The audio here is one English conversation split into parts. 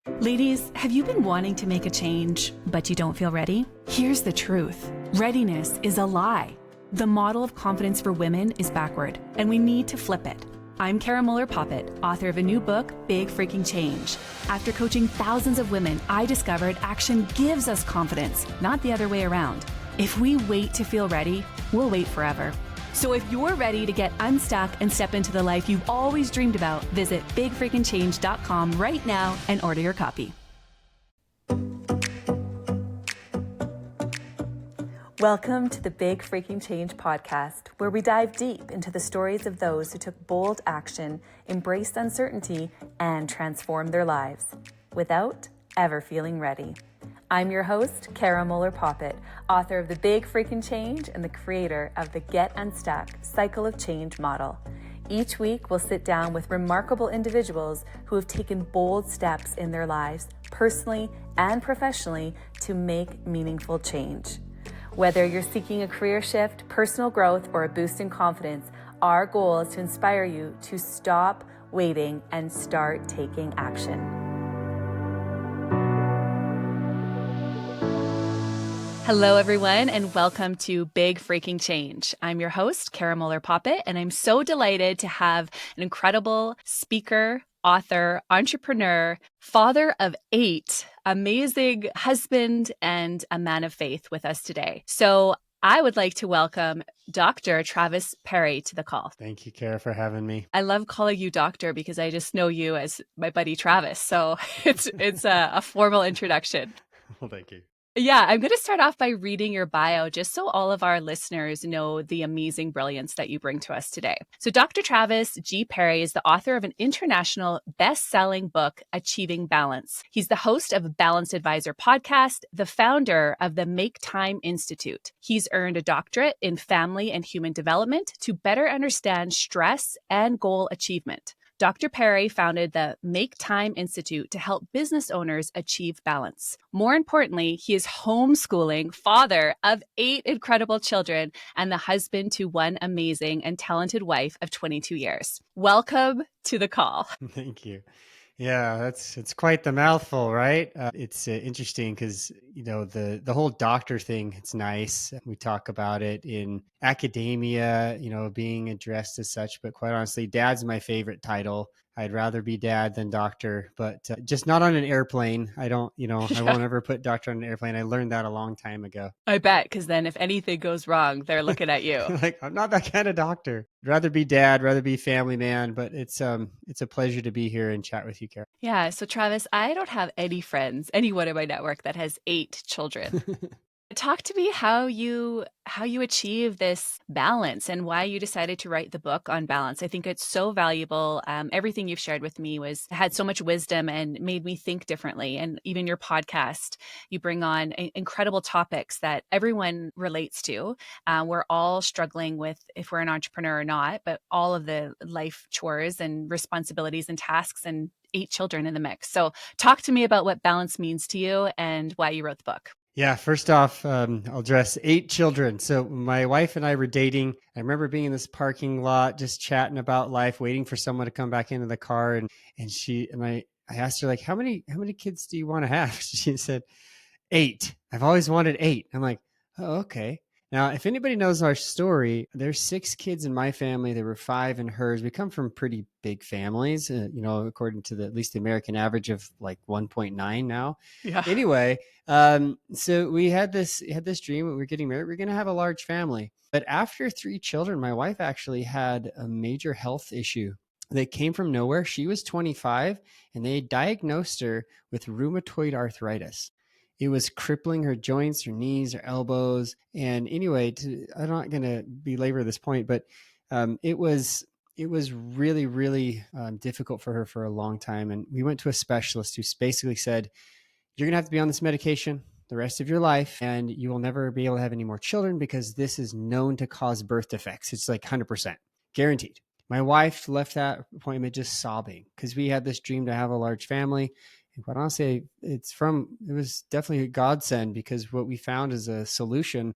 Ladies, have you been wanting to make a change, but you don't feel ready? Here's the truth. Readiness is a lie. The model of confidence for women is backward, and we need to flip it. I'm Cara Moeller Poppitt, author of a new book, Big Freaking Change. After coaching thousands of women, I discovered action gives us confidence, not the other way around. If we wait to feel ready, we'll wait forever. So if you're ready to get unstuck and step into the life you've always dreamed about, visit bigfreakingchange.com right now and order your copy. Welcome to the Big Freaking Change podcast, where we dive deep into the stories of those who took bold action, embraced uncertainty, and transformed their lives without ever feeling ready. I'm your host, Cara Moeller Poppitt, author of The Big Freaking Change and the creator of the Get Unstuck Cycle of Change model. Each week, we'll sit down with remarkable individuals who have taken bold steps in their lives, personally and professionally, to make meaningful change. Whether you're seeking a career shift, personal growth, or a boost in confidence, our goal is to inspire you to stop waiting and start taking action. Hello, everyone, and welcome to Big Freaking Change. I'm your host, Cara Moeller Poppitt, and I'm so delighted to have an incredible speaker, author, entrepreneur, father of 8, amazing husband, and a man of faith with us today. So I would like to welcome Dr. Travis Parry to the call. Thank you, Cara, for having me. I love calling you doctor because I just know you as my buddy Travis. So it's a formal introduction. Well, thank you. Yeah, I'm going to start off by reading your bio just so all of our listeners know the amazing brilliance that you bring to us today. So Dr. Travis G. Parry is the author of an international best-selling book, Achieving Balance. He's the host of Balanced Advisor podcast, the founder of the Make Time Institute. He's earned a doctorate in family and human development to better understand stress and goal achievement. Dr. Parry founded the Make Time Institute to help business owners achieve balance. More importantly, he is homeschooling, father of 8 incredible children, and the husband to one amazing and talented wife of 22 years. Welcome to the call. Thank you. Yeah, it's quite the mouthful, right? It's interesting because, the whole doctor thing, it's nice. We talk about it in academia, being addressed as such. But quite honestly, dad's my favorite title. I'd rather be dad than doctor, but just not on an airplane. I don't, I won't ever put doctor on an airplane. I learned that a long time ago. I bet, because then if anything goes wrong, they're looking at you. Like, I'm not that kind of doctor. I'd rather be dad, rather be family man, but it's a pleasure to be here and chat with you, Cara. Yeah. So Travis, I don't have any friends, anyone in my network that has 8 children. Talk to me how you achieve this balance and why you decided to write the book on balance. I think it's so valuable. Everything you've shared with me had so much wisdom and made me think differently. And even your podcast, you bring on incredible topics that everyone relates to. We're all struggling with if we're an entrepreneur or not, but all of the life chores and responsibilities and tasks and 8 children in the mix. So talk to me about what balance means to you and why you wrote the book. Yeah, first off, I'll address 8 children. So my wife and I were dating. I remember being in this parking lot, just chatting about life, waiting for someone to come back into the car. And I asked her, like, how many kids do you want to have? She said, 8. I've always wanted 8. I'm like, oh, okay. Now, if anybody knows our story, there's 6 kids in my family. There were 5 in hers. We come from pretty big families, according to at least the American average of like 1.9 now. Yeah. Anyway, so we had this dream when we were getting married. We're going to have a large family. But after 3 children, my wife actually had a major health issue that came from nowhere. She was 25 and they diagnosed her with rheumatoid arthritis. It was crippling her joints, her knees, her elbows. And anyway, I'm not going to belabor this point, but it was really, really difficult for her for a long time. And we went to a specialist who basically said, you're going to have to be on this medication the rest of your life, and you will never be able to have any more children because this is known to cause birth defects. It's like 100% guaranteed. My wife left that appointment just sobbing because we had this dream to have a large family. And quite honestly, it was definitely a godsend because what we found is a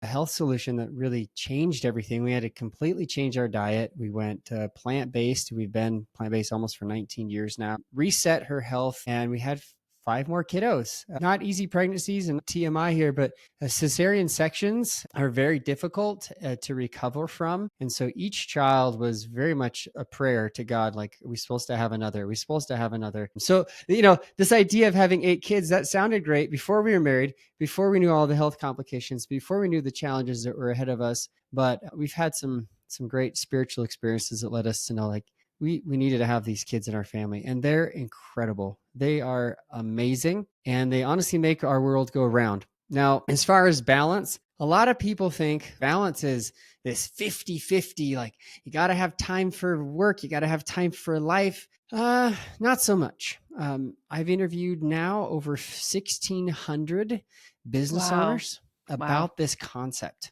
health solution that really changed everything. We had to completely change our diet. We went plant-based. We've been plant-based almost for 19 years now, reset her health. And we had 5 more kiddos. Not easy pregnancies, and TMI here, but cesarean sections are very difficult to recover from. And so each child was very much a prayer to God, like, are we supposed to have another? Are we supposed to have another? So, this idea of having 8 kids, that sounded great before we were married, before we knew all the health complications, before we knew the challenges that were ahead of us. But we've had some great spiritual experiences that led us to know, like, we needed to have these kids in our family, and they're incredible. They are amazing, and they honestly make our world go round. Now, as far as balance, a lot of people think balance is this 50-50, like you got to have time for work, you got to have time for life. Not so much. I've interviewed now over 1,600 business owners about this concept,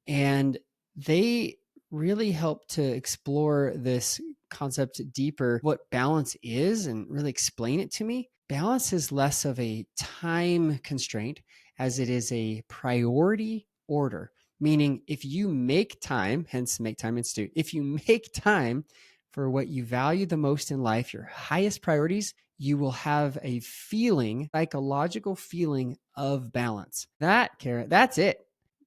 and they really help to explore this concept deeper, what balance is, and really explain it to me. Balance is less of a time constraint as it is a priority order, meaning if you make time, hence Make Time Institute, if you make time for what you value the most in life, your highest priorities, you will have a feeling, psychological feeling of balance. Cara, that's it.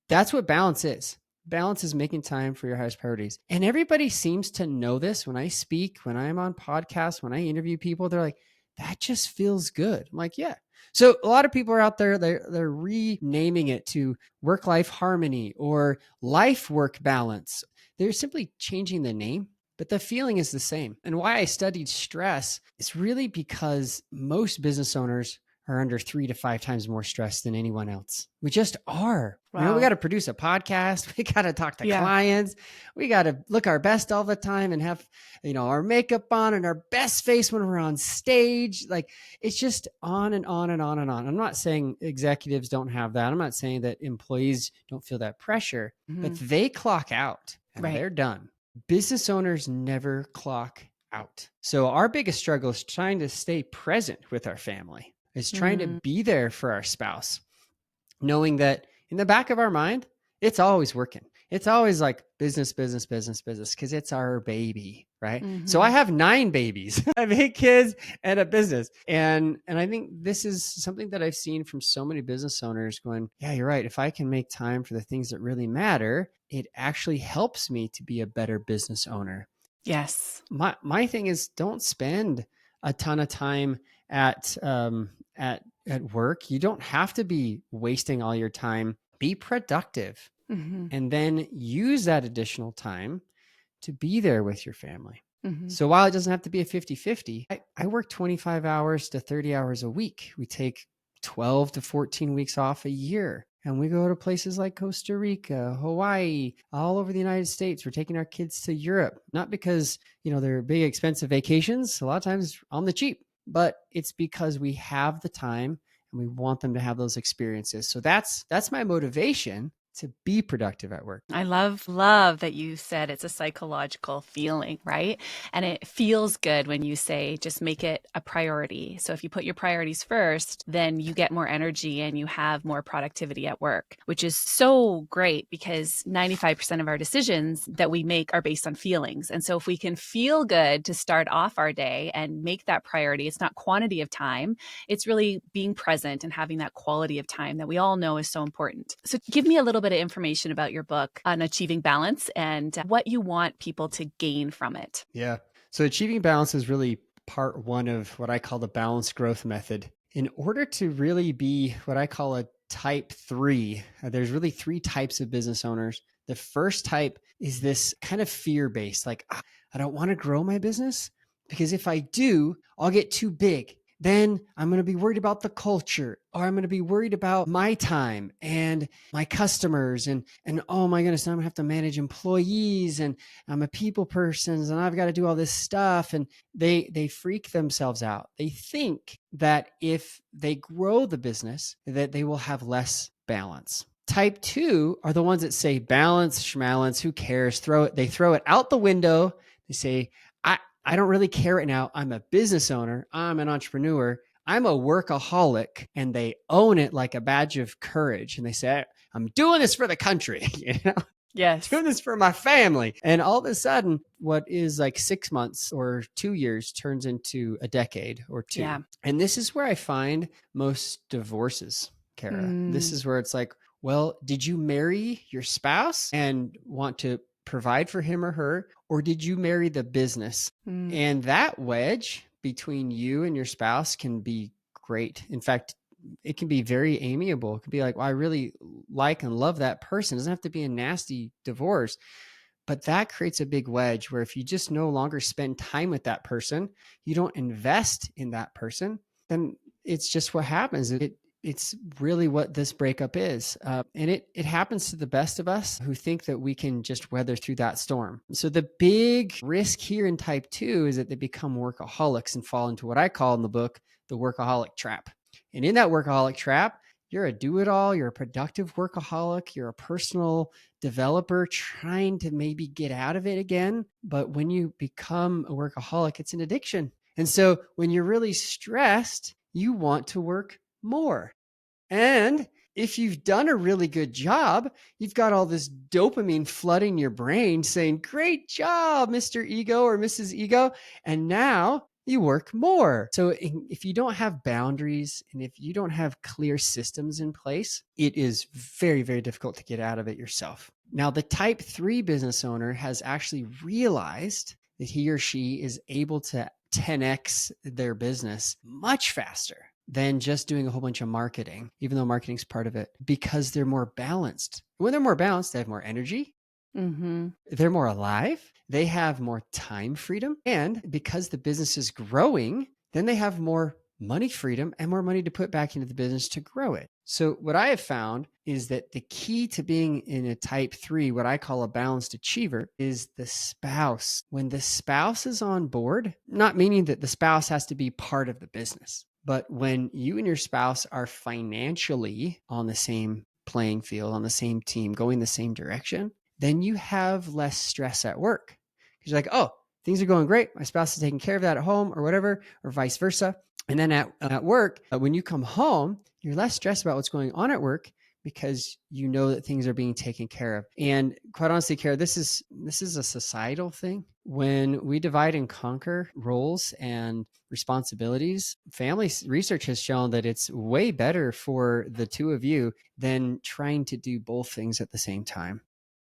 That's what balance is. Balance is making time for your highest priorities. And everybody seems to know this. When I speak, when I'm on podcasts, when I interview people, they're like, that just feels good. I'm like, yeah. So a lot of people are out there, they're renaming it to work-life harmony or life-work balance. They're simply changing the name, but the feeling is the same. And why I studied stress is really because most business owners are under 3 to 5 times more stress than anyone else. We just are. Wow. We got to produce a podcast. We got to talk to clients. We got to look our best all the time and have, our makeup on and our best face when we're on stage. Like, it's just on and on and on and on. I'm not saying executives don't have that. I'm not saying that employees don't feel that pressure, but they clock out and they're done. Business owners never clock out. So our biggest struggle is trying to stay present with our family. It's trying to be there for our spouse, knowing that in the back of our mind, it's always working. It's always like business, business, business, business, because it's our baby, right? So I have 9 babies. I have 8 kids and a business. And I think this is something that I've seen from so many business owners going, yeah, you're right. If I can make time for the things that really matter, it actually helps me to be a better business owner. Yes. My thing is, don't spend a ton of time at work. You don't have to be wasting all your time. Be productive and then use that additional time to be there with your family. So while it doesn't have to be a 50-50, I work 25 hours to 30 hours a week. We take 12 to 14 weeks off a year. And we go to places like Costa Rica, Hawaii, all over the United States. We're taking our kids to Europe, not because, they're big, expensive vacations, a lot of times on the cheap, but it's because we have the time and we want them to have those experiences. So that's my motivation to be productive at work. I love that you said it's a psychological feeling, right? And it feels good when you say, just make it a priority. So if you put your priorities first, then you get more energy and you have more productivity at work, which is so great because 95% of our decisions that we make are based on feelings. And so if we can feel good to start off our day and make that priority, it's not quantity of time, it's really being present and having that quality of time that we all know is so important. So give me a little bit of information about your book on achieving balance and what you want people to gain from it. Yeah. So achieving balance is really part 1 of what I call the balanced growth method. In order to really be what I call a type 3, there's really 3 types of business owners. The first type is this kind of fear-based, like, I don't want to grow my business because if I do, I'll get too big. Then I'm going to be worried about the culture, or I'm going to be worried about my time and my customers. And oh my goodness, now I'm going to have to manage employees, and I'm a people person and I've got to do all this stuff. And they freak themselves out. They think that if they grow the business, that they will have less balance. Type 2 are the ones that say balance, schmalance, who cares? They throw it out the window. They say, I don't really care right now. I'm a business owner. I'm an entrepreneur. I'm a workaholic. And they own it like a badge of courage. And they say, I'm doing this for the country. Yes. Doing this for my family. And all of a sudden, what is like 6 months or 2 years turns into a decade or two. Yeah. And this is where I find most divorces, Cara. This Mm. is where it's like, well, did you marry your spouse and want to provide for him or her, or did you marry the business? Mm. And that wedge between you and your spouse can be great. In fact, it can be very amiable. It can be like, well, I really like and love that person. It doesn't have to be a nasty divorce, but that creates a big wedge where if you just no longer spend time with that person, you don't invest in that person, then it's just what happens. It's really what this breakup is. And it happens to the best of us who think that we can just weather through that storm. So the big risk here in type 2 is that they become workaholics and fall into what I call in the book, the workaholic trap. And in that workaholic trap, you're a do-it-all, you're a productive workaholic, you're a personal developer trying to maybe get out of it again. But when you become a workaholic, it's an addiction. And so when you're really stressed, you want to work more. And if you've done a really good job, you've got all this dopamine flooding your brain saying, great job, Mr. Ego or Mrs. Ego. And now you work more. So if you don't have boundaries and if you don't have clear systems in place, it is very, very difficult to get out of it yourself. Now, the type 3 business owner has actually realized that he or she is able to 10x their business much faster than just doing a whole bunch of marketing, even though marketing is part of it, because they're more balanced. When they're more balanced, they have more energy. Mm-hmm. They're more alive. They have more time freedom. And because the business is growing, then they have more money freedom and more money to put back into the business to grow it. So what I have found is that the key to being in a type 3, what I call a balanced achiever, is the spouse. When the spouse is on board, not meaning that the spouse has to be part of the business, but when you and your spouse are financially on the same playing field, on the same team, going the same direction, then you have less stress at work. Because you're like, oh, things are going great. My spouse is taking care of that at home or whatever, or vice versa. And then at work, when you come home, you're less stressed about what's going on at work because you know that things are being taken care of. And quite honestly, Cara, this is a societal thing. When we divide and conquer roles and responsibilities, family research has shown that it's way better for the two of you than trying to do both things at the same time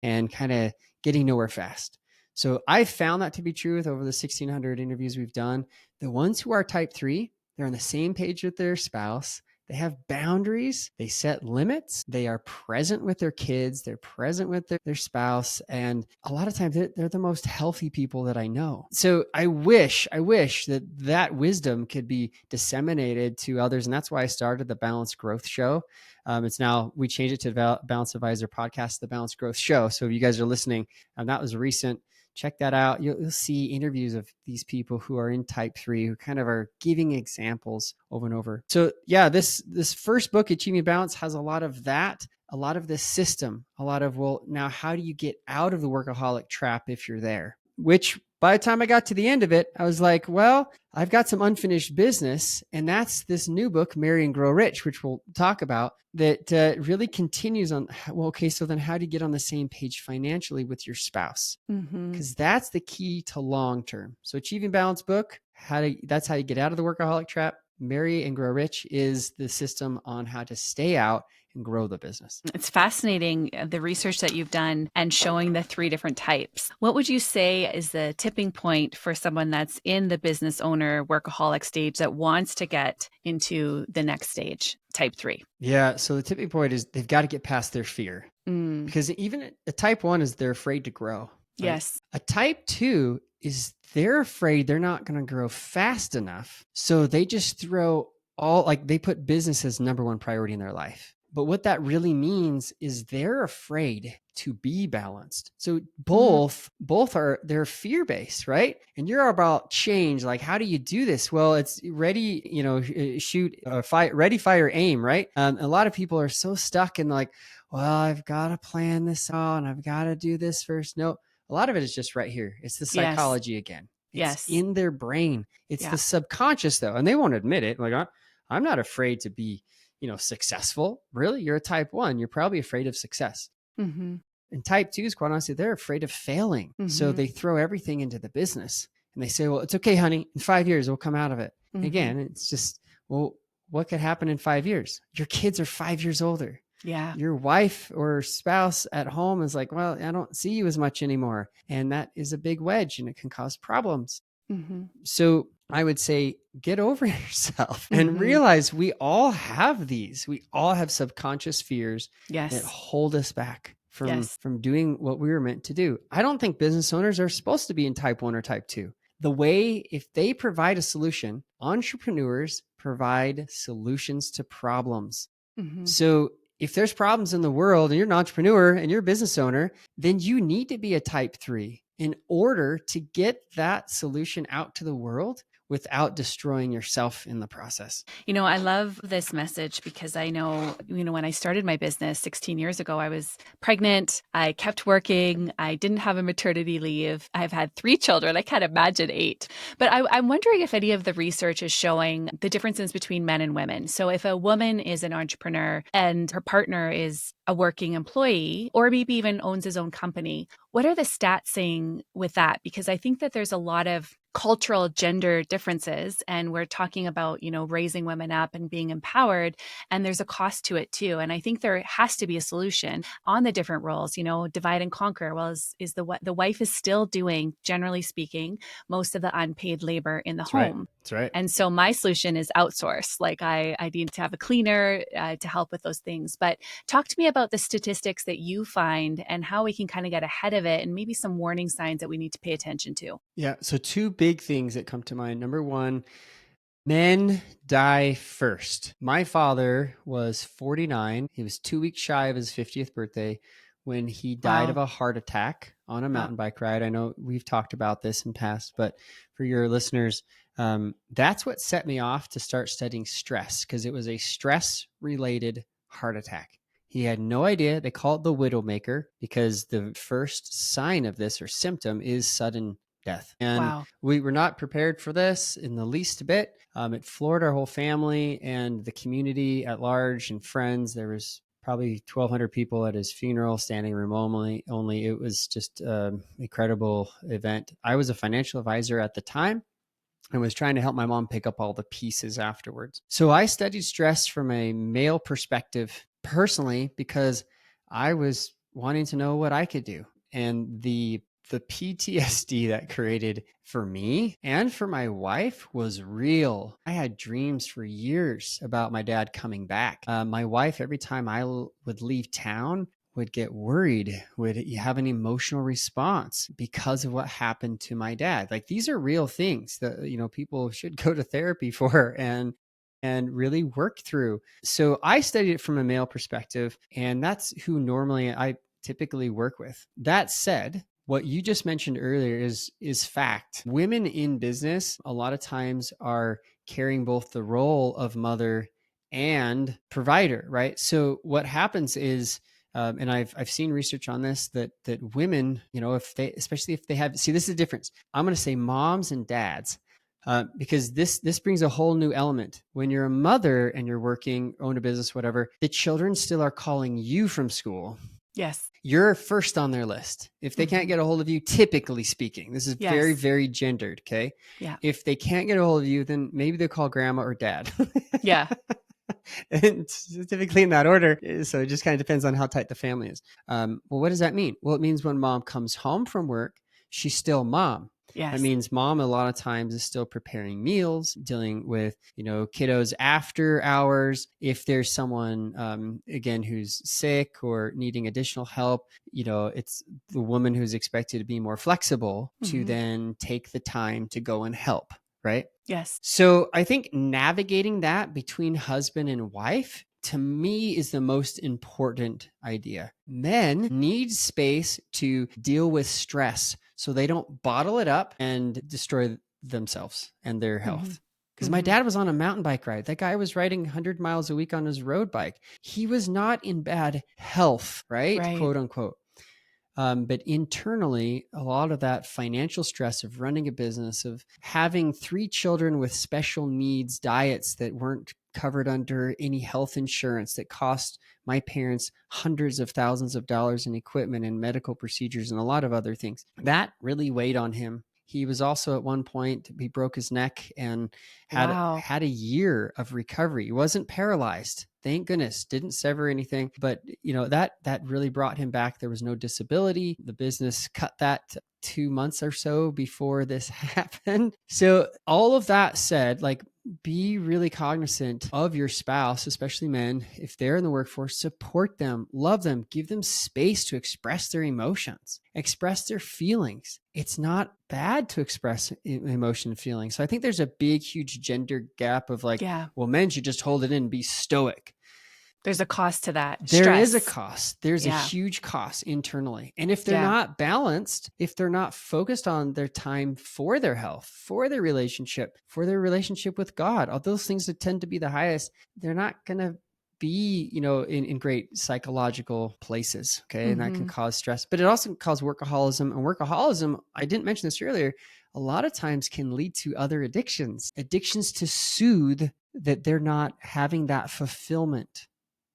and kind of getting nowhere fast. So I found that to be true with over the 1,600 interviews we've done. The ones who are type 3, they're on the same page with their spouse. They have boundaries. They set limits. They are present with their kids. They're present with their spouse. And a lot of times they're the most healthy people that I know. So I wish that wisdom could be disseminated to others. And that's why I started the Balanced Growth Show. It's now, we changed it to the Balanced Advisor podcast, the Balanced Growth Show. So if you guys are listening, that was recent. Check that out. You'll see interviews of these people who are in type 3, who kind of are giving examples over and over. So yeah, this first book, Achieving Balance, has a lot of that, a lot of this system, a lot of, well, now how do you get out of the workaholic trap if you're there? Which by the time I got to the end of it, I was like, well, I've got some unfinished business. And that's this new book, Marry and Grow Rich, which we'll talk about, that really continues on, well, okay, so then how do you get on the same page financially with your spouse? Because that's the key to long-term. So Achieving Balance book, that's how you get out of the workaholic trap. Marry and Grow Rich is the system on how to stay out and grow the business. It's fascinating, the research that you've done and showing the 3 different types. What would you say is the tipping point for someone that's in the business owner workaholic stage that wants to get into the next stage, type 3? Yeah. So the tipping point is they've got to get past their fear. Because even a type 1 is they're afraid to grow. Right? Yes. A type 2 is they're afraid they're not going to grow fast enough. So they just they put business as number 1 priority in their life. But what that really means is they're afraid to be balanced. So both they're fear-based, right? And you're about change. Like, how do you do this? Well, it's ready, shoot, fight, ready, fire, aim, right? A lot of people are so stuck in like, well, I've got to plan this out and I've got to do this first. No, a lot of it is just right here. It's the psychology again. It's in their brain. It's the subconscious though. And they won't admit it. Like, I'm not afraid to be, successful. Really? You're a type 1. You're probably afraid of success. And type twos, quite honestly, they're afraid of failing. So they throw everything into the business and they say, well, it's okay, honey. In 5 years, we'll come out of it. Again, it's just, well, what could happen in 5 years? Your kids are 5 years older. Yeah. Your wife or spouse at home is like, well, I don't see you as much anymore. And that is a big wedge and it can cause problems. So I would say, get over yourself and realize we all have these. We all have subconscious fears that hold us back from doing what we were meant to do. I don't think business owners are supposed to be in type 1 or type 2. The way, if they provide a solution, entrepreneurs provide solutions to problems. So if there's problems in the world and you're an entrepreneur and you're a business owner, then you need to be a type 3 in order to get that solution out to the world without destroying yourself in the process. I love this message because I know, when I started my business 16 years ago, I was pregnant. I kept working. I didn't have a maternity leave. I've had 3 children. I can't imagine 8. But I'm wondering if any of the research is showing the differences between men and women. So if a woman is an entrepreneur and her partner is a working employee or maybe even owns his own company, what are the stats saying with that? Because I think that there's a lot of cultural gender differences, and we're talking about, raising women up and being empowered, and there's a cost to it too. And I think there has to be a solution on the different roles, divide and conquer. Well, is the wife is still doing, generally speaking, most of the unpaid labor in the home. That's right. And so my solution is outsource. Like I need to have a cleaner to help with those things. But talk to me about the statistics that you find and how we can kind of get ahead of it and maybe some warning signs that we need to pay attention to. Yeah. So 2 big things that come to mind. Number 1, men die first. My father was 49. He was 2 weeks shy of his 50th birthday when he died of a heart attack on a mountain bike ride. I know we've talked about this in past, but for your listeners, that's what set me off to start studying stress, because it was a stress-related heart attack. He had no idea. They call it the widowmaker because the first sign of this or symptom is sudden death. And we were not prepared for this in the least bit. It floored our whole family and the community at large and friends. There was probably 1,200 people at his funeral, standing room only. It was just an incredible event. I was a financial advisor at the time and was trying to help my mom pick up all the pieces afterwards. So I studied stress from a male perspective personally because I was wanting to know what I could do. And the PTSD that created for me and for my wife was real. I had dreams for years about my dad coming back. My wife, every time I would leave town, would get worried, would have an emotional response because of what happened to my dad. Like, these are real things that, people should go to therapy for and really work through. So I studied it from a male perspective, and that's who normally I typically work with. That said, what you just mentioned earlier is fact. Women in business a lot of times are carrying both the role of mother and provider, right? So what happens is, and I've seen research on this, that women, especially if they have, see, this is the difference. I'm going to say moms and dads, because this brings a whole new element. When you're a mother and you're working, own a business, whatever, the children still are calling you from school. Yes. You're first on their list. If they can't get a hold of you, typically speaking, this is very, very gendered. Okay. Yeah. If they can't get a hold of you, then maybe they'll call grandma or dad. Yeah. And typically in that order. So it just kind of depends on how tight the family is. Well, what does that mean? Well, it means when mom comes home from work, she's still mom. Yes. That means mom a lot of times is still preparing meals, dealing with, kiddos after hours. If there's someone, again, who's sick or needing additional help, it's the woman who's expected to be more flexible to then take the time to go and help, right? Yes. So I think navigating that between husband and wife, to me, is the most important idea. Men need space to deal with stress so they don't bottle it up and destroy themselves and their health. Because my dad was on a mountain bike ride. That guy was riding 100 miles a week on his road bike. He was not in bad health, right? Quote unquote. But internally, a lot of that financial stress of running a business, of having 3 children with special needs diets that weren't covered under any health insurance that cost my parents hundreds of thousands of dollars in equipment and medical procedures and a lot of other things. That really weighed on him. He was also at one point, he broke his neck and had a year of recovery. He wasn't paralyzed. Thank goodness, didn't sever anything, but that really brought him back. There was no disability. The business cut that 2 months or so before this happened. So all of that said, like, be really cognizant of your spouse, especially men. If they're in the workforce, support them, love them, give them space to express their emotions, express their feelings. It's not bad to express emotion and feelings. So I think there's a big, huge gender gap of like, well, men should just hold it in and be stoic. There's a cost to that. There is a cost. There's a huge cost internally. And if they're not balanced, if they're not focused on their time for their health, for their relationship with God, all those things that tend to be the highest, they're not going to be, in great psychological places. Okay. And that can cause stress, but it also can cause workaholism. And workaholism, I didn't mention this earlier, a lot of times can lead to other addictions to soothe that they're not having that fulfillment.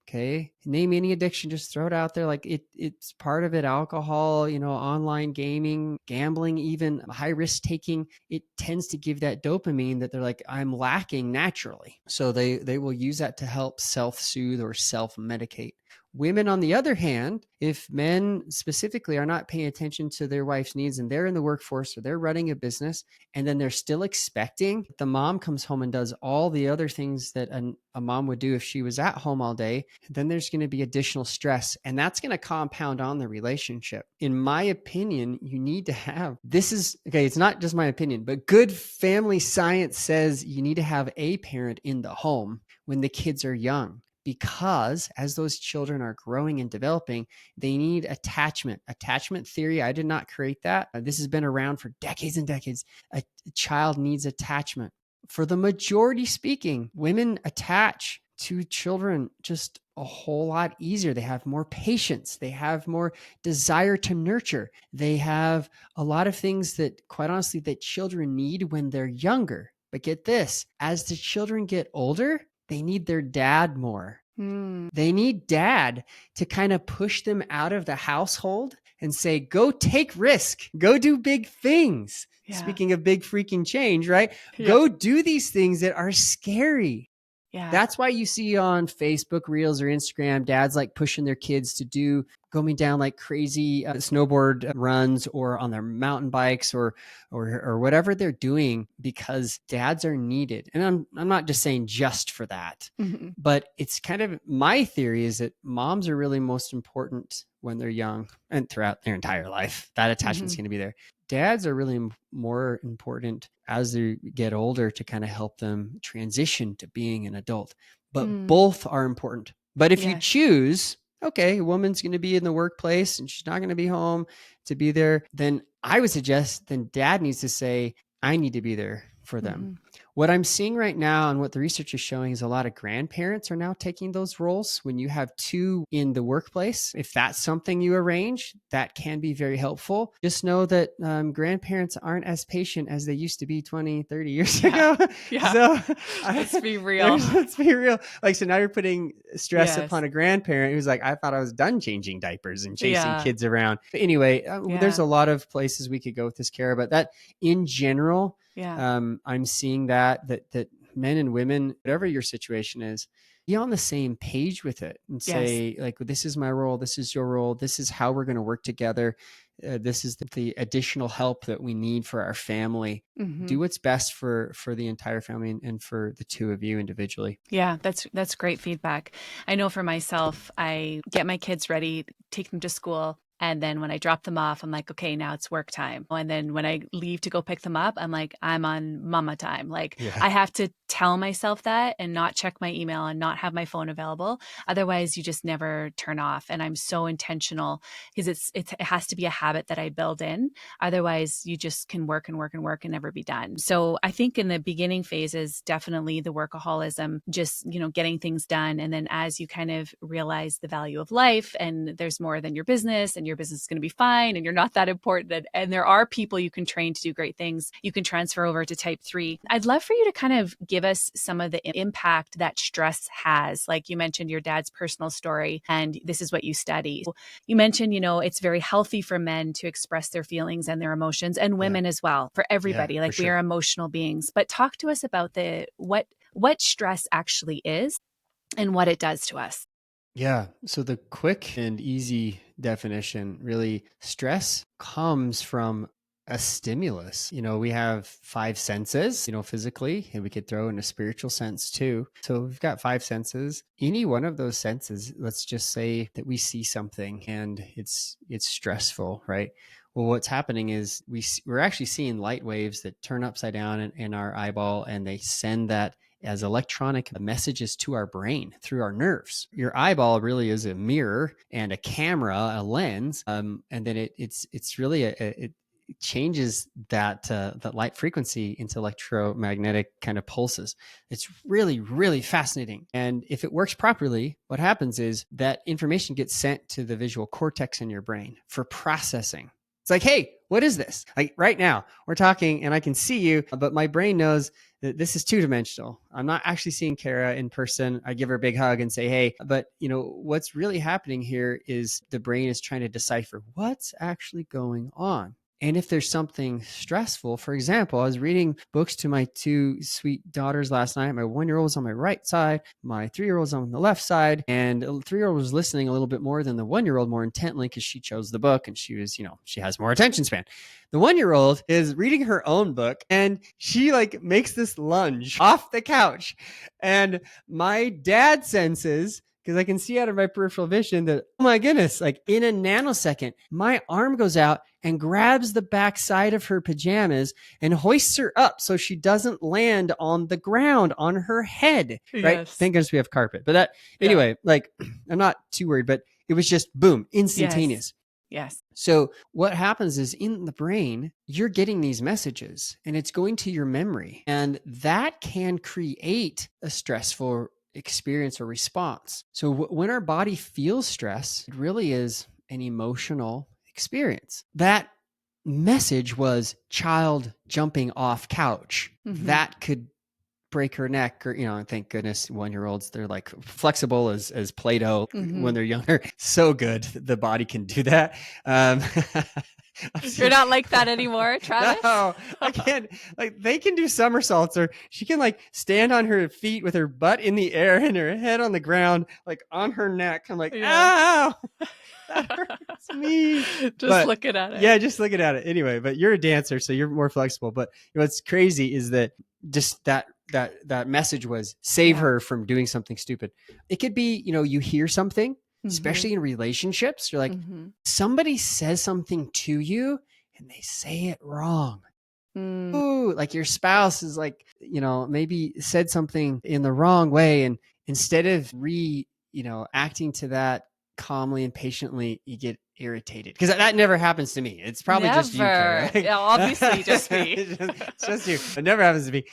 Okay. Name any addiction, just throw it out there. Like it's part of it. Alcohol, online gaming, gambling, even high risk taking, it tends to give that dopamine that they're like, I'm lacking naturally. So they will use that to help self-soothe or self-medicate. Women, on the other hand, if men specifically are not paying attention to their wife's needs and they're in the workforce or they're running a business and then they're still expecting the mom comes home and does all the other things that a mom would do if she was at home all day, then there's going to be additional stress and that's going to compound on the relationship. In my opinion, you need to have, it's not just my opinion, but good family science says you need to have a parent in the home when the kids are young. Because as those children are growing and developing, they need attachment. Attachment theory, I did not create that. This has been around for decades and decades. A child needs attachment. For the majority speaking, women attach to children just a whole lot easier. They have more patience. They have more desire to nurture. They have a lot of things that, quite honestly, that children need when they're younger. But get this, as the children get older, they need their dad more. They need dad to kind of push them out of the household and say, go take risk, go do big things. Yeah. Speaking of big freaking change, right? Yeah. Go do these things that are scary. Yeah. That's why you see on Facebook Reels or Instagram, dads like pushing their kids to going down like crazy snowboard runs or on their mountain bikes or whatever they're doing because dads are needed. And I'm not just saying just for that, but it's kind of my theory is that moms are really most important when they're young and throughout their entire life. That attachment's going to be there. Dads are really more important as they get older to kind of help them transition to being an adult. But both are important. But if you choose, okay, a woman's going to be in the workplace and she's not going to be home to be there, then I would suggest then dad needs to say, I need to be there for them. What I'm seeing right now and what the research is showing is a lot of grandparents are now taking those roles. When you have two in the workplace, if that's something you arrange, that can be very helpful. Just know that grandparents aren't as patient as they used to be 20, 30 years ago. Yeah. So let's be real. Let's be real. Like, so now you're putting stress upon a grandparent who's like, I thought I was done changing diapers and chasing kids around. But anyway, there's a lot of places we could go with this, Cara, but that in general, I'm seeing that men and women, whatever your situation is, be on the same page with it and say, like, this is my role. This is your role. This is how we're going to work together. This is the additional help that we need for our family. Do what's best for the entire family and for the two of you individually. Yeah, that's great feedback. I know for myself, I get my kids ready, take them to school. And then when I drop them off, I'm like, okay, now it's work time. And then when I leave to go pick them up, I'm like, I'm on mama time. Like I have to tell myself that and not check my email and not have my phone available. Otherwise, you just never turn off. And I'm so intentional because it has to be a habit that I build in. Otherwise, you just can work and work and work and never be done. So I think in the beginning phases, definitely the workaholism, just, getting things done. And then as you kind of realize the value of life and there's more than your business and your business is going to be fine and you're not that important. And there are people you can train to do great things. You can transfer over to type 3. I'd love for you to kind of give us some of the impact that stress has. Like you mentioned your dad's personal story, and this is what you study. You mentioned, it's very healthy for men to express their feelings and their emotions, and women as well, for everybody. Like we are emotional beings. But talk to us about what stress actually is and what it does to us. Yeah. So the quick and easy definition, really, stress comes from a stimulus. We have 5 senses, physically, and we could throw in a spiritual sense too. So we've got 5 senses. Any one of those senses, let's just say that we see something and it's stressful, right? Well, what's happening is we're actually seeing light waves that turn upside down in our eyeball, and they send that as electronic messages to our brain through our nerves. Your eyeball really is a mirror and a camera, a lens, and then it's really it changes that light frequency into electromagnetic kind of pulses. It's really, really fascinating. And if it works properly, what happens is that information gets sent to the visual cortex in your brain for processing. It's like, hey, what is this? Like right now, we're talking and I can see you, but my brain knows that this is 2-dimensional. I'm not actually seeing Cara in person. I give her a big hug and say, hey, but what's really happening here is the brain is trying to decipher what's actually going on. And if there's something stressful, for example, I was reading books to my 2 sweet daughters last night. My 1-year-old was on my right side, my 3-year-old's on the left side, and the 3-year-old was listening a little bit more than the 1-year-old, more intently, because she chose the book and she was, she has more attention span. The 1-year-old is reading her own book and she makes this lunge off the couch. And my dad senses, because I can see out of my peripheral vision that, oh my goodness, in a nanosecond, my arm goes out and grabs the back side of her pajamas and hoists her up so she doesn't land on the ground on her head, right? Yes. Thank goodness we have carpet. But anyway, I'm not too worried, but it was just boom, instantaneous. Yes. So what happens is in the brain, you're getting these messages and it's going to your memory, and that can create a stressful experience or response. So when our body feels stress, it really is an emotional experience. That message was child jumping off couch. Mm-hmm. That could break her neck, or thank goodness 1-year-olds, they're flexible as Play-Doh. Mm-hmm. When they're younger. So good, the body can do that. You're not like that anymore, Travis? No, I can't. They can do somersaults, or she can stand on her feet with her butt in the air and her head on the ground, on her neck. I'm ow, that hurts me. Looking at it. Yeah, just looking at it. Anyway, but you're a dancer, so you're more flexible. But what's crazy is that just that message was save her from doing something stupid. It could be, you hear something, especially in relationships. You're like, somebody says something to you and they say it wrong. Ooh, your spouse is maybe said something in the wrong way. And instead of acting to that calmly and patiently, you get irritated, because that never happens to me. It's probably just you, Cara. Yeah, obviously just me. It's just you. It never happens to me.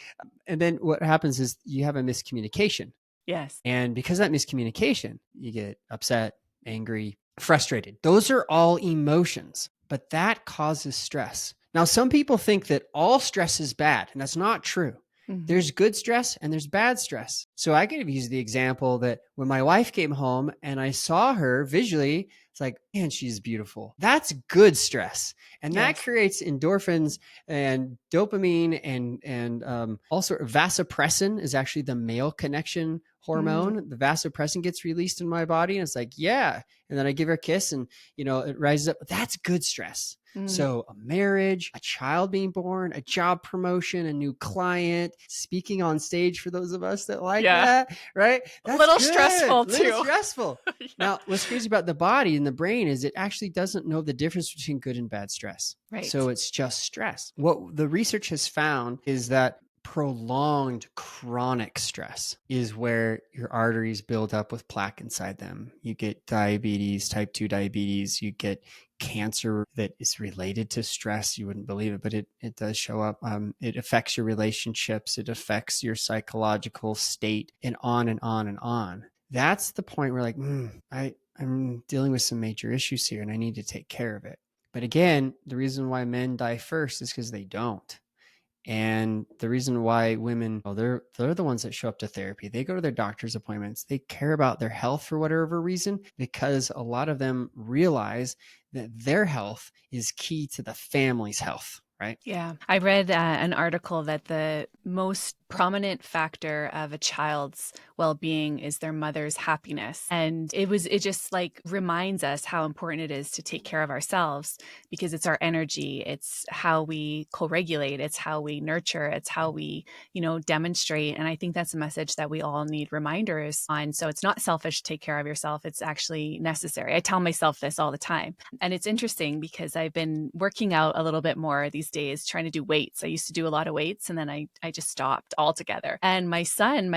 And then what happens is you have a miscommunication. Yes. And because of that miscommunication, you get upset, angry, frustrated. Those are all emotions, but that causes stress. Now, some people think that all stress is bad, and that's not true. There's good stress and there's bad stress. So I could have used the example that when my wife came home and I saw her visually, it's like, man, she's beautiful. That's good stress. And that creates endorphins and dopamine and all sort of vasopressin is actually the male connection hormone. The vasopressin gets released in my body and it's like, yeah. And then I give her a kiss and, it rises up. That's good stress. So a marriage, a child being born, a job promotion, a new client, speaking on stage for those of us that like that, right? That's a little good. Stressful too. Little stressful. Now, what's crazy about the body and the brain is it actually doesn't know the difference between good and bad stress. Right. So it's just stress. What the research has found is that prolonged chronic stress is where your arteries build up with plaque inside them. You get diabetes, type 2 diabetes, you get cancer that is related to stress. You wouldn't believe it, but it does show up. It affects your relationships. It affects your psychological state, and on and on and on. That's the point where I I'm dealing with some major issues here and I need to take care of it. But again, the reason why men die first is because they don't. And the reason why women, well, they're the ones that show up to therapy. They go to their doctor's appointments. They care about their health for whatever reason, because a lot of them realize that their health is key to the family's health, right? Yeah. I read an article that the most prominent factor of a child's well-being is their mother's happiness. And it just like reminds us how important it is to take care of ourselves, because it's our energy. It's how we co-regulate. It's how we nurture. It's how we, demonstrate. And I think that's a message that we all need reminders on. So it's not selfish to take care of yourself. It's actually necessary. I tell myself this all the time. And it's interesting because I've been working out a little bit more these days, trying to do weights. I used to do a lot of weights and then I just stopped altogether. And my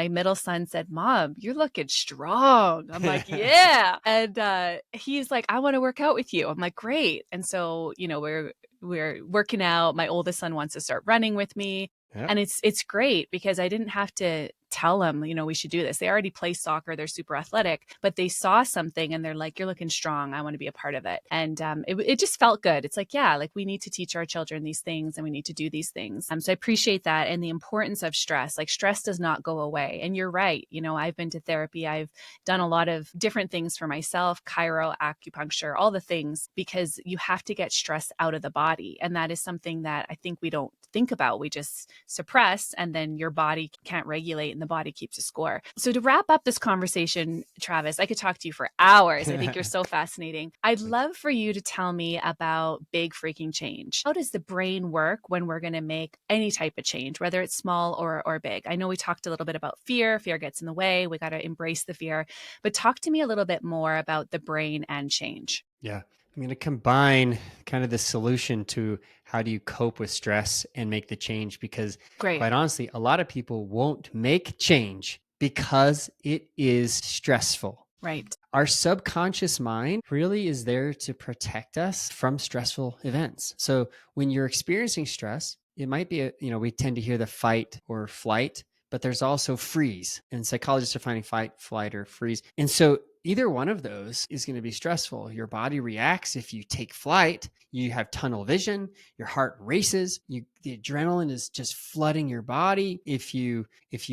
middle son said, "Mom, you're looking strong." I'm like, "Yeah." And he's like, "I want to work out with you." I'm like, "Great." And so, we're working out. My oldest son wants to start running with me. Yep. And it's great because I didn't have to tell them, we should do this. They already play soccer. They're super athletic, but they saw something and they're like, "You're looking strong. I want to be a part of it." And it just felt good. It's like, yeah, like we need to teach our children these things and we need to do these things. So I appreciate that, and the importance of stress. Like stress does not go away. And you're right. I've been to therapy. I've done a lot of different things for myself, chiro, acupuncture, all the things, because you have to get stress out of the body. And that is something that I think we don't think about. We just suppress, and then your body can't regulate and the body keeps a score. So to wrap up this conversation, Travis, I could talk to you for hours. I think you're so fascinating. I'd love for you to tell me about big freaking change. How does the brain work when we're going to make any type of change, whether it's small or big? I know we talked a little bit about fear. Fear gets in the way. We got to embrace the fear. But talk to me a little bit more about the brain and change. Yeah. I'm going to combine kind of the solution to how do you cope with stress and make the change, because Great. quite honestly, a lot of people won't make change because it is stressful. Right. Our subconscious mind really is there to protect us from stressful events. So when you're experiencing stress, it might be we tend to hear the fight or flight, but there's also freeze. And psychologists are finding fight, flight, or freeze. And so either one of those is going to be stressful. Your body reacts. If you take flight, you have tunnel vision, your heart races, the adrenaline is just flooding your body. If you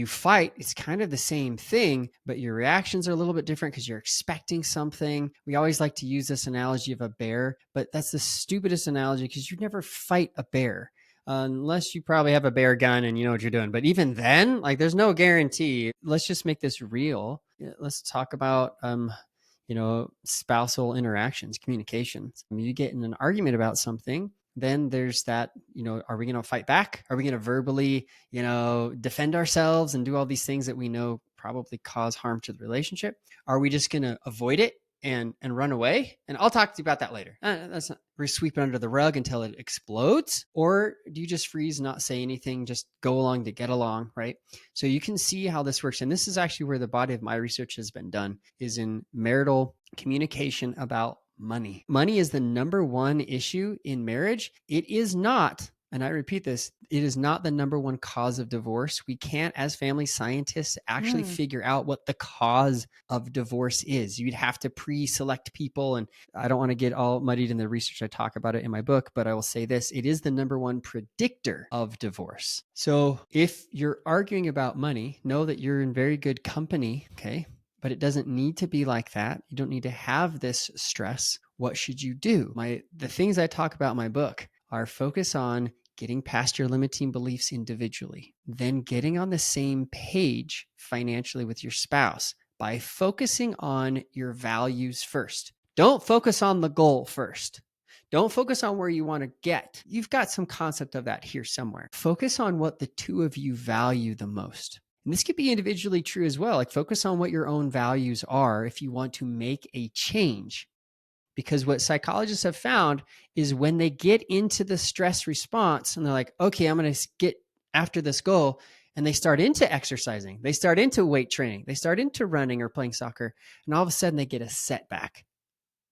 fight, it's kind of the same thing, but your reactions are a little bit different because you're expecting something. We always like to use this analogy of a bear, but that's the stupidest analogy because you never fight a bear. Unless you probably have a bear gun and you know what you're doing. But even then, like there's no guarantee. Let's just make this real. Let's talk about, spousal interactions, communications. I mean, you get in an argument about something, then there's that, are we going to fight back? Are we going to verbally, defend ourselves and do all these things that we know probably cause harm to the relationship? Are we just going to avoid it and run away? And I'll talk to you about that later. That's not, we sweep it under the rug until it explodes. Or do you just freeze, not say anything, just go along to get along, right? So you can see how this works. And this is actually where the body of my research has been done, is in marital communication about money. Money is the number one issue in marriage. It is not, and I repeat this, it is not the number one cause of divorce. We can't, as family scientists, actually figure out what the cause of divorce is. You'd have to pre-select people. And I don't want to get all muddied in the research. I talk about it in my book, but I will say this, it is the number one predictor of divorce. So if you're arguing about money, know that you're in very good company, okay? But it doesn't need to be like that. You don't need to have this stress. What should you do? The things I talk about in my book are focus on getting past your limiting beliefs individually, then getting on the same page financially with your spouse by focusing on your values first. Don't focus on the goal first. Don't focus on where you want to get. You've got some concept of that here somewhere. Focus on what the two of you value the most. And this could be individually true as well. Like focus on what your own values are if you want to make a change. Because what psychologists have found is when they get into the stress response and they're like, okay, I'm going to get after this goal. And they start into exercising. They start into weight training. They start into running or playing soccer. And all of a sudden they get a setback.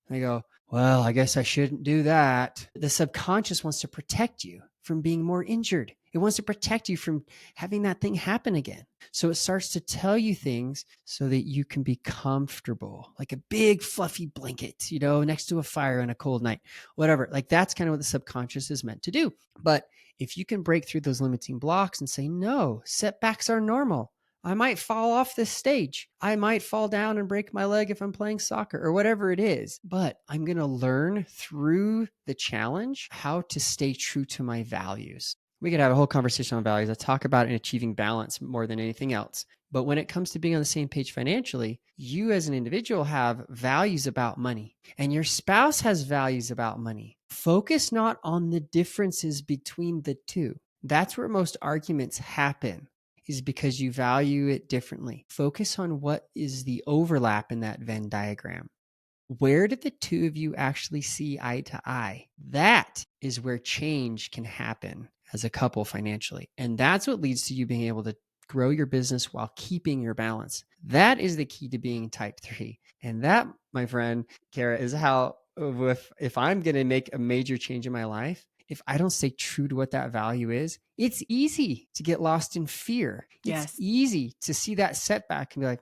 They go, well, I guess I shouldn't do that. The subconscious wants to protect you from being more injured. It wants to protect you from having that thing happen again. So it starts to tell you things so that you can be comfortable, like a big fluffy blanket, next to a fire on a cold night, whatever. Like that's kind of what the subconscious is meant to do. But if you can break through those limiting blocks and say, no, setbacks are normal. I might fall off this stage. I might fall down and break my leg if I'm playing soccer or whatever it is. But I'm going to learn through the challenge how to stay true to my values. We could have a whole conversation on values. I talk about in achieving balance more than anything else. But when it comes to being on the same page financially, you as an individual have values about money and your spouse has values about money. Focus not on the differences between the two. That's where most arguments happen, is because you value it differently. Focus on what is the overlap in that Venn diagram. Where did the two of you actually see eye to eye? That is where change can happen as a couple financially. And that's what leads to you being able to grow your business while keeping your balance. That is the key to being type 3. And that, my friend, Cara, is how if I'm going to make a major change in my life, if I don't stay true to what that value is, it's easy to get lost in fear. Yes. It's easy to see that setback and be like,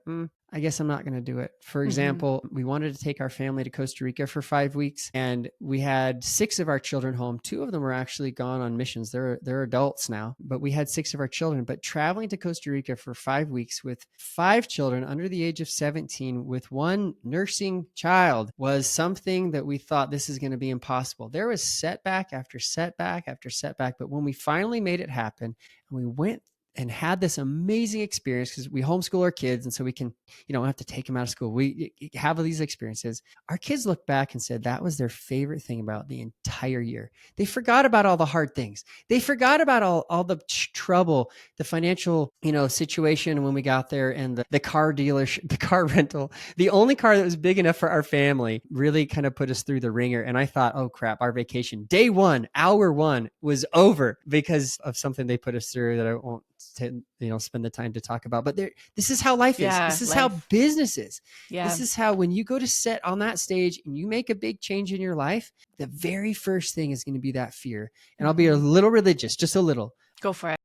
I guess I'm not going to do it. For example, we wanted to take our family to Costa Rica for 5 weeks, and we had 6 of our children home. 2 of them were actually gone on missions. They're adults now, but we had 6 of our children. But traveling to Costa Rica for 5 weeks with 5 children under the age of 17 with 1 nursing child was something that we thought this is going to be impossible. There was setback after setback after setback. But when we finally made it happen and we went and had this amazing experience, because we homeschool our kids. And so we can, have to take them out of school. We have these experiences. Our kids look back and said that was their favorite thing about the entire year. They forgot about all the hard things. They forgot about all the trouble, the financial, situation when we got there, and the car dealership, the car rental, the only car that was big enough for our family really kind of put us through the ringer. And I thought, oh crap, our vacation, day 1, hour 1 was over because of something they put us through that I won't spend the time to talk about. But this is how life is. This is how business is. This is how, when you go to set on that stage and you make a big change in your life, the very first thing is going to be that fear. And I'll be a little religious, just a little. Go for it.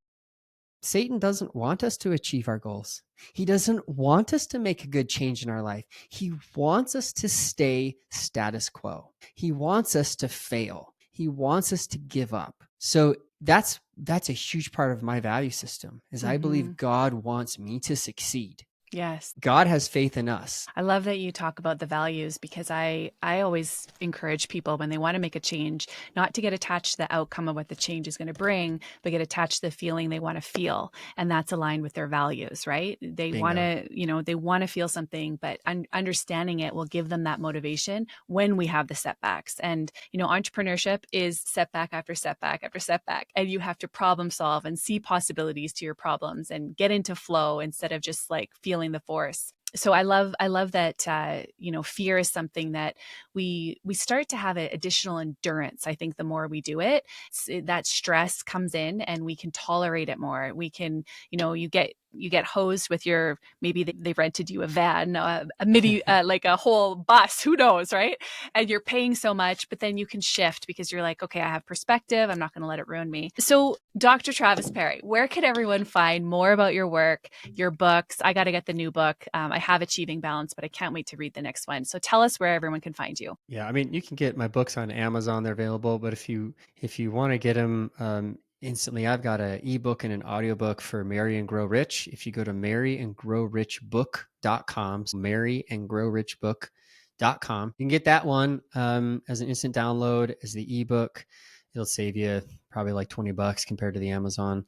Satan doesn't want us to achieve our goals. He doesn't want us to make a good change in our life. He wants us to stay status quo. He wants us to fail. He wants us to give up. So that's a huge part of my value system, is I believe God wants me to succeed. Yes. God has faith in us. I love that you talk about the values, because I always encourage people when they want to make a change, not to get attached to the outcome of what the change is going to bring, but get attached to the feeling they want to feel. And that's aligned with their values, right? They want to, they want to feel something, but understanding it will give them that motivation when we have the setbacks. And, entrepreneurship is setback after setback after setback. And you have to problem solve and see possibilities to your problems and get into flow instead of just like feeling the force. So I love that, fear is something that we start to have additional endurance. I think the more we do it, that stress comes in and we can tolerate it more. We can, you get hosed with your, maybe they rented you a van, a mini, like a whole bus, who knows, right? And you're paying so much, but then you can shift because you're like, okay, I have perspective. I'm not going to let it ruin me. So Dr. Travis Parry, where could everyone find more about your work, your books? I got to get the new book. I have Achieving Balance, but I can't wait to read the next one. So tell us where everyone can find you. Yeah. I mean, you can get my books on Amazon. They're available, but if you want to get them, instantly, I've got an ebook and an audiobook for Marry and Grow Rich. If you go to marryandgrowrichbook.com, so marryandgrowrichbook.com, you can get that one as an instant download, as the ebook. It'll save you probably like $20 compared to the Amazon.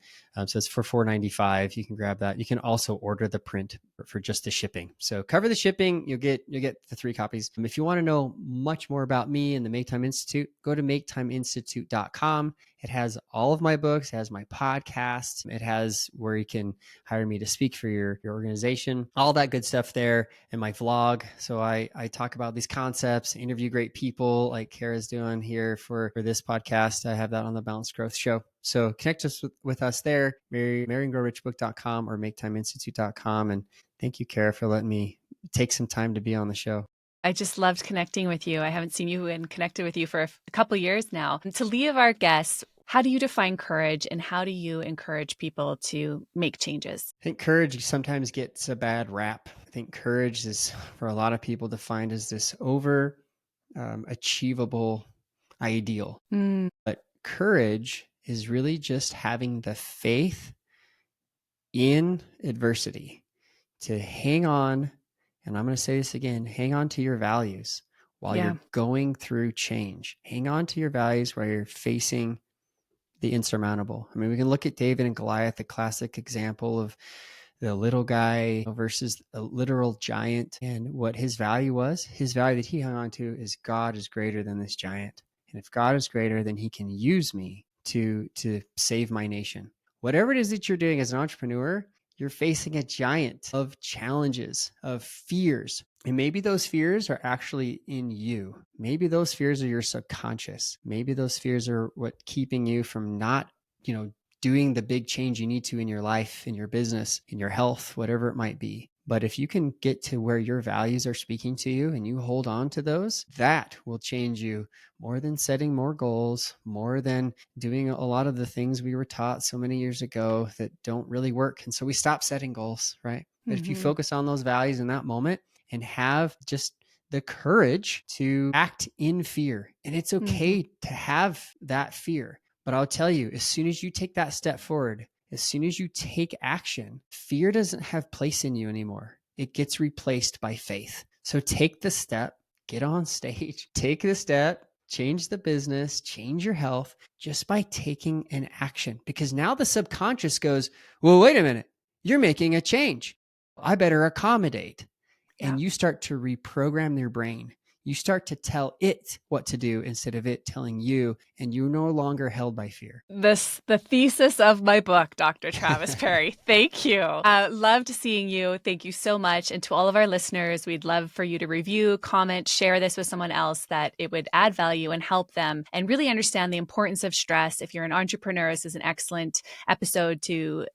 So it's for $4.95. You can grab that. You can also order the print for just the shipping. So cover the shipping. You'll get the 3 copies. If you want to know much more about me and the Make Time Institute, go to maketimeinstitute.com. It has all of my books. It has my podcast. It has where you can hire me to speak for your organization, all that good stuff there, and my vlog. So I talk about these concepts, interview great people like Cara's doing here for this podcast. I have that on the Balanced Growth Show. So connect us with us there, marryandgrowrichbook.com or maketimeinstitute.com. And thank you, Cara, for letting me take some time to be on the show. I just loved connecting with you. I haven't seen you and connected with you for a couple of years now. To leave our guests How do you define courage, and how do you encourage people to make changes? I think courage sometimes gets a bad rap. I think courage is, for a lot of people, defined as this achievable ideal. But courage is really just having the faith in adversity to hang on. And I'm going to say this again, hang on to your values while you're going through change. Hang on to your values while you're facing the insurmountable. I mean, we can look at David and Goliath, the classic example of the little guy versus a literal giant, and what his value was. His value that he hung on to is God is greater than this giant. And if God is greater, then he can use me to save my nation. Whatever it is that you're doing as an entrepreneur, you're facing a giant of challenges, of fears. And maybe those fears are actually in you. Maybe those fears are your subconscious. Maybe those fears are what keeping you from not, doing the big change you need to in your life, in your business, in your health, whatever it might be. But if you can get to where your values are speaking to you and you hold on to those, that will change you more than setting more goals, more than doing a lot of the things we were taught so many years ago that don't really work. And so we stop setting goals, right? But if you focus on those values in that moment and have just the courage to act in fear, and it's okay to have that fear. But I'll tell you, as soon as you take that step forward, as soon as you take action, fear doesn't have place in you anymore. It gets replaced by faith. So take the step, get on stage, take the step, change the business, change your health just by taking an action. Because now the subconscious goes, well, wait a minute, you're making a change. I better accommodate. And you start to reprogram your brain. You start to tell it what to do instead of it telling you, and you're no longer held by fear. The thesis of my book, Dr. Travis Parry. Thank you. Loved seeing you. Thank you so much. And to all of our listeners, we'd love for you to review, comment, share this with someone else that it would add value and help them and really understand the importance of stress. If you're an entrepreneur, this is an excellent episode to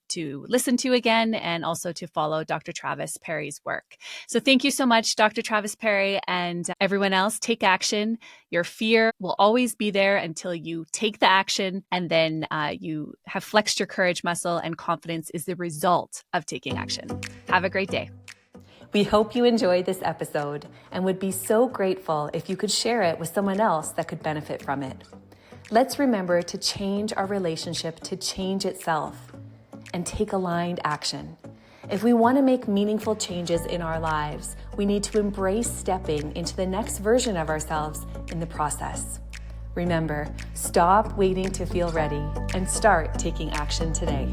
listen to again, and also to follow Dr. Travis Parry's work. So thank you so much, Dr. Travis Parry, and everyone else. Take action. Your fear will always be there until you take the action, and then you have flexed your courage muscle, and confidence is the result of taking action. Have a great day. We hope you enjoyed this episode and would be so grateful if you could share it with someone else that could benefit from it. Let's remember to change our relationship to change itself and take aligned action. If we want to make meaningful changes in our lives, we need to embrace stepping into the next version of ourselves in the process. Remember, stop waiting to feel ready and start taking action today.